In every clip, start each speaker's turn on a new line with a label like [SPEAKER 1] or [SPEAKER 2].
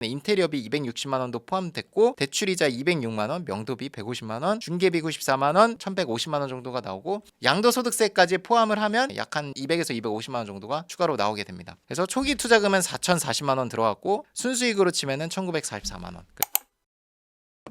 [SPEAKER 1] 인테리어비 260만원도 포함됐고 대출이자 206만원, 명도비 150만원, 중개비 94만원, 1150만원 정도가 나오고 양도소득세까지 포함을 하면 약 한 200에서 250만원 정도가 추가로 나오게 됩니다. 그래서 초기 투자금은 4,040만원 들어갔고 순수익으로 치면은 1,944만원.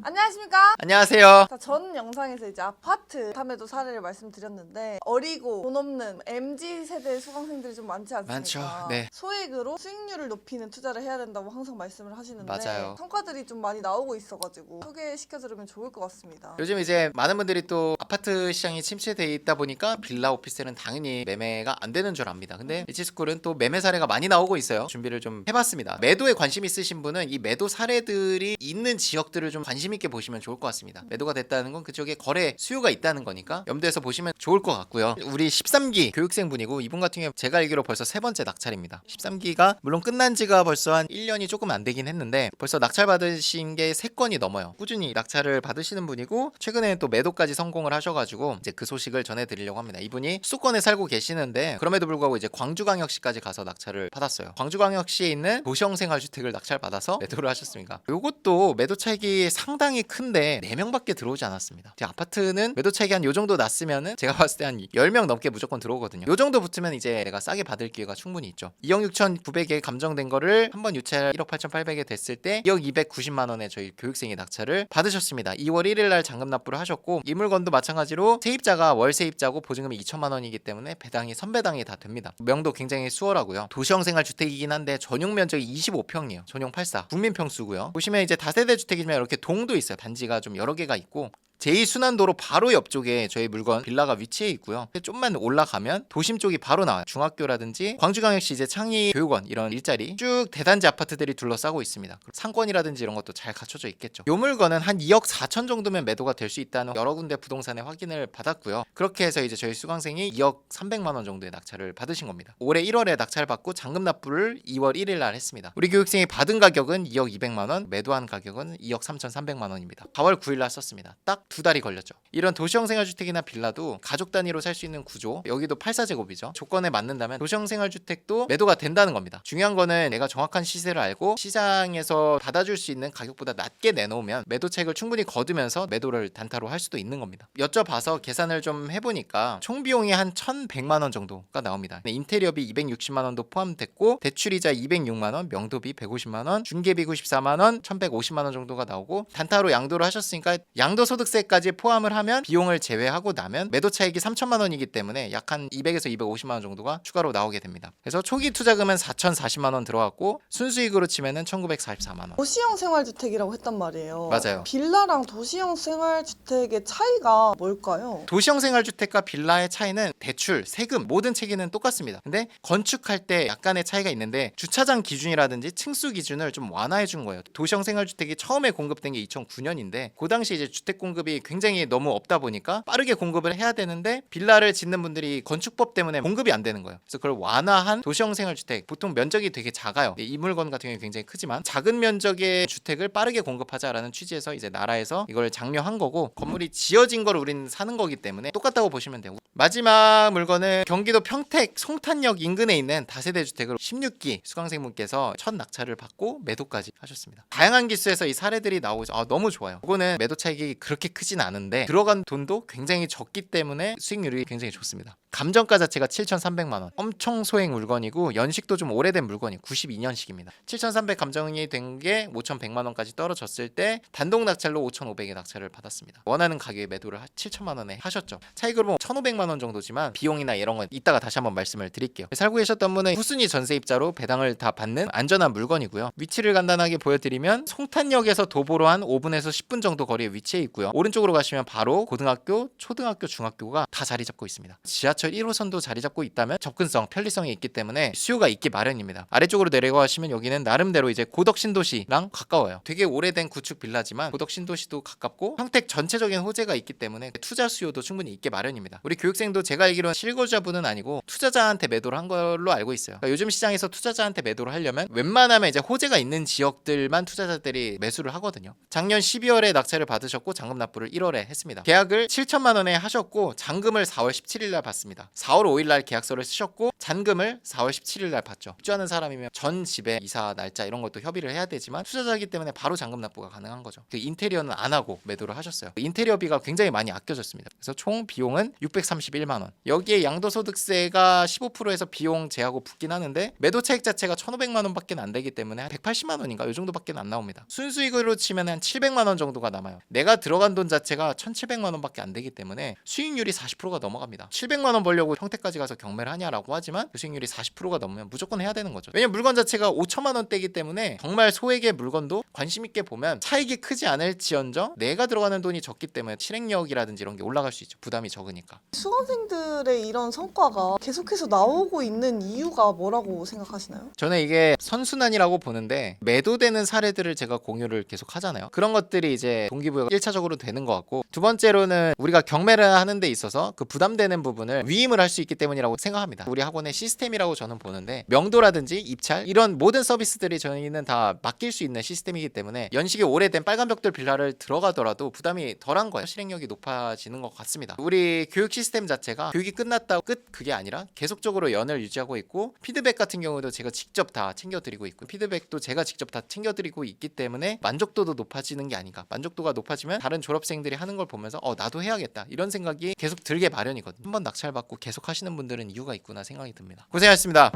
[SPEAKER 2] 안녕하십니까?
[SPEAKER 1] 안녕하세요.
[SPEAKER 2] 전 영상에서 이제 아파트 탐매도 사례를 말씀드렸는데 어리고 돈 없는 MZ세대 수강생들이 좀 많지 않습니까?
[SPEAKER 1] 많죠. 네.
[SPEAKER 2] 소액으로 수익률을 높이는 투자를 해야 된다고 항상 말씀을 하시는데
[SPEAKER 1] 맞아요.
[SPEAKER 2] 성과들이 좀 많이 나오고 있어가지고 소개시켜드리면 좋을 것 같습니다.
[SPEAKER 1] 요즘 이제 많은 분들이 또 아파트 시장이 침체돼 있다 보니까 빌라 오피스텔은 당연히 매매가 안 되는 줄 압니다. 근데 이치스쿨은 또 매매 사례가 많이 나오고 있어요. 준비를 좀 해봤습니다. 매도에 관심 있으신 분은 이 매도 사례들이 있는 지역들을 좀 관심 있게 보시면 좋을 것 같습니다. 매도가 됐다는 건 그쪽에 거래 수요가 있다는 거니까 염두에서 보시면 좋을 것 같고요. 우리 13기 교육생분이고 이분 같은 경우 제가 알기로 벌써 세 번째 낙찰입니다. 13기가 물론 끝난 지가 벌써 한 1년이 조금 안 되긴 했는데 벌써 낙찰 받으신 게 3건이 넘어요. 꾸준히 낙찰을 받으시는 분이고 최근에는 또 매도까지 성공을 하셔가지고 이제 그 소식을 전해드리려고 합니다. 이분이 수도권에 살고 계시는데 그럼에도 불구하고 이제 광주광역시까지 가서 낙찰을 받았어요. 광주광역시에 있는 도시형생활주택을 낙찰 받아서 매도를 하셨습니다. 요것도 매도 차익이 상당히 큰데 4명밖에 들어오지 않았습니다. 제 아파트는 매도 차익이 한 요 정도 났으면은 제가 봤을 때 한 10명 넘게 무조건 들어오거든요. 요 정도 붙으면 이제 내가 싸게 받을 기회가 충분히 있죠. 2억 6,900에 감정된 거를 한번 유찰 1억 8,800에 됐을 때 2억 290만 원에 저희 교육생이 낙찰을 받으셨습니다. 2월 1일 날 잔금 납부를 하셨고 이 물건도 마찬가지로 세입자가 월 세입자고 보증금이 2천만 원이기 때문에 배당이 선배당이 다 됩니다. 명도 굉장히 수월하고요. 도시형 생활 주택이긴 한데 전용 면적이 25평이에요. 전용 84 국민평수고요. 보시면 이제 다세대 주택이지만 이렇게 동도 있어요. 단지가 좀 여러 개가 있고 제2순환도로 바로 옆쪽에 저희 물건 빌라가 위치해 있고요. 좀만 올라가면 도심 쪽이 바로 나와요. 중학교라든지 광주광역시 이제 창의교육원 이런 일자리 쭉 대단지 아파트들이 둘러싸고 있습니다. 상권이라든지 이런 것도 잘 갖춰져 있겠죠. 이 물건은 한 2억 4천 정도면 매도가 될 수 있다는 여러 군데 부동산에 확인을 받았고요. 그렇게 해서 이제 저희 수강생이 2억 300만 원 정도의 낙찰을 받으신 겁니다. 올해 1월에 낙찰 받고 잔금 납부를 2월 1일 날 했습니다. 우리 교육생이 받은 가격은 2억 200만 원, 매도한 가격은 2억 3,300만 원입니다. 4월 9일 날 썼습니다. 딱 2달이 걸렸죠. 이런 도시형 생활주택이나 빌라도 가족 단위로 살 수 있는 구조, 여기도 84제곱이죠. 조건에 맞는다면 도시형 생활주택도 매도가 된다는 겁니다. 중요한 거는 내가 정확한 시세를 알고 시장에서 받아줄 수 있는 가격보다 낮게 내놓으면 매도 차익을 충분히 거두면서 매도를 단타로 할 수도 있는 겁니다. 여쭤봐서 계산을 좀 해보니까 총 비용이 한 1,100만 원 정도가 나옵니다. 인테리어비 260만 원도 포함됐고 대출이자 206만 원, 명도비 150만 원, 중개비 94만 원, 1,150만 원 정도가 나오고 단타로 양도를 하셨으니까 양도소득세 까지 포함을 하면 비용을 제외하고 나면 매도 차익이 3천만 원이기 때문에 약 한 200에서 250만 원 정도가 추가로 나오게 됩니다. 그래서 초기 투자금은 4,040만 원 들어갔고 순수익으로 치면은 1,944만 원.
[SPEAKER 2] 도시형 생활주택이라고 했단 말이에요.
[SPEAKER 1] 맞아요.
[SPEAKER 2] 빌라랑 도시형 생활주택의 차이가 뭘까요?
[SPEAKER 1] 도시형 생활주택과 빌라의 차이는 대출, 세금 모든 체계는 똑같습니다. 근데 건축할 때 약간의 차이가 있는데 주차장 기준이라든지 층수 기준을 좀 완화해 준 거예요. 도시형 생활주택이 처음에 공급된 게 2009년인데 그 당시 이제 주택 공급이 굉장히 너무 없다 보니까 빠르게 공급을 해야 되는데 빌라를 짓는 분들이 건축법 때문에 공급이 안 되는 거예요. 그래서 그걸 완화한 도시형 생활주택, 보통 면적이 되게 작아요. 이 물건 같은 경우는 굉장히 크지만 작은 면적의 주택을 빠르게 공급하자라는 취지에서 이제 나라에서 이걸 장려한 거고 건물이 지어진 걸 우리는 사는 거기 때문에 똑같다고 보시면 돼요. 마지막 물건은 경기도 평택 송탄역 인근에 있는 다세대 주택을 16기 수강생분께서 첫 낙찰을 받고 매도까지 하셨습니다. 다양한 기수에서 이 사례들이 나오죠. 너무 좋아요. 이거는 매도 차익이 그렇게 크진 않은데 들어간 돈도 굉장히 적기 때문에 수익률이 굉장히 좋습니다. 감정가 자체가 7,300만 원. 엄청 소액 물건이고 연식도 좀 오래된 물건이 92년식입니다. 7,300 감정이 된 게 5,100만 원까지 떨어졌을 때 단독 낙찰로 5,500에 낙찰을 받았습니다. 원하는 가격에 매도를 7천만 원에 하셨죠. 차익으로 보면 1,500만 원 정도지만 비용이나 이런 건 이따가 다시 한번 말씀을 드릴게요. 살고 계셨던 분은 후순위 전세입자로 배당을 다 받는 안전한 물건이고요. 위치를 간단하게 보여드리면 송탄역에서 도보로 한 5분에서 10분 정도 거리에 위치해 있고요. 오른쪽으로 가시면 바로 고등학교, 초등학교, 중학교가 다 자리 잡고 있습니다. 지하철 1호선도 자리 잡고 있다면 접근성, 편리성이 있기 때문에 수요가 있기 마련입니다. 아래쪽으로 내려가시면 여기는 나름대로 이제 고덕 신도시랑 가까워요. 되게 오래된 구축 빌라지만 고덕 신도시도 가깝고 평택 전체적인 호재가 있기 때문에 투자 수요도 충분히 있게 마련입니다. 우리 교육생도 제가 알기로는 실거주자분은 아니고 투자자한테 매도를 한 걸로 알고 있어요. 그러니까 요즘 시장에서 투자자한테 매도를 하려면 웬만하면 이제 호재가 있는 지역들만 투자자들이 매수를 하거든요. 작년 12월에 낙찰을 받으셨고 잔금 납부를 납부를 1월에 했습니다. 계약을 7천만 원에 하셨고 잔금을 4월 17일 날 받습니다. 4월 5일 날 계약서를 쓰셨고 잔금을 4월 17일 날 받죠. 입주하는 사람이면 전 집의 이사 날짜 이런 것도 협의를 해야 되지만 투자자이기 때문에 바로 잔금 납부가 가능한 거죠. 그 인테리어는 안 하고 매도를 하셨어요. 인테리어비가 굉장히 많이 아껴졌습니다. 그래서 총 비용은 631만 원. 여기에 양도소득세가 15%에서 비용 제하고 붙긴 하는데 매도 차익 자체가 1,500만 원밖에 안 되기 때문에 한 180만 원인가 이 정도밖에 안 나옵니다. 순수익으로 치면 한 700만 원 정도가 남아요. 내가 들어간 돈 자체가 1,700만 원밖에 안 되기 때문에 수익률이 40%가 넘어갑니다. 700만 원 벌려고 평택까지 가서 경매를 하냐라고 하지만 그 수익률이 40%가 넘으면 무조건 해야 되는 거죠. 왜냐면 물건 자체가 5천만 원대이기 때문에 정말 소액의 물건도 관심 있게 보면 차익이 크지 않을지언정 내가 들어가는 돈이 적기 때문에 실행력이라든지 이런 게 올라갈 수 있죠. 부담이 적으니까.
[SPEAKER 2] 수강생들의 이런 성과가 계속해서 나오고 있는 이유가 뭐라고 생각하시나요?
[SPEAKER 1] 저는 이게 선순환이라고 보는데 매도되는 사례들을 제가 공유를 계속 하잖아요. 그런 것들이 이제 동기부여가 1차적으로 되는 것 같고 두 번째로는 우리가 경매를 하는 데 있어서 그 부담되는 부분을 위임을 할 수 있기 때문이라고 생각합니다. 우리 학원의 시스템이라고 저는 보는데 명도라든지 입찰 이런 모든 서비스들이 저희는 다 맡길 수 있는 시스템이기 때문에 연식이 오래된 빨간 벽돌 빌라를 들어가더라도 부담이 덜한 거예요. 실행력이 높아지는 것 같습니다. 우리 교육 시스템 자체가 교육이 끝났다 끝 그게 아니라 계속적으로 연을 유지하고 있고 피드백 같은 경우도 제가 직접 다 챙겨드리고 있고 피드백도 제가 직접 다 챙겨드리고 있기 때문에 만족도도 높아지는 게 아닌가. 만족도가 높아지면 다른 졸업생들이 하는 걸 보면서 나도 해야겠다 이런 생각이 계속 들게 마련이거든요. 한번 낙찰받고 계속 하시는 분들은 이유가 있구나 생각이 듭니다. 고생하셨습니다.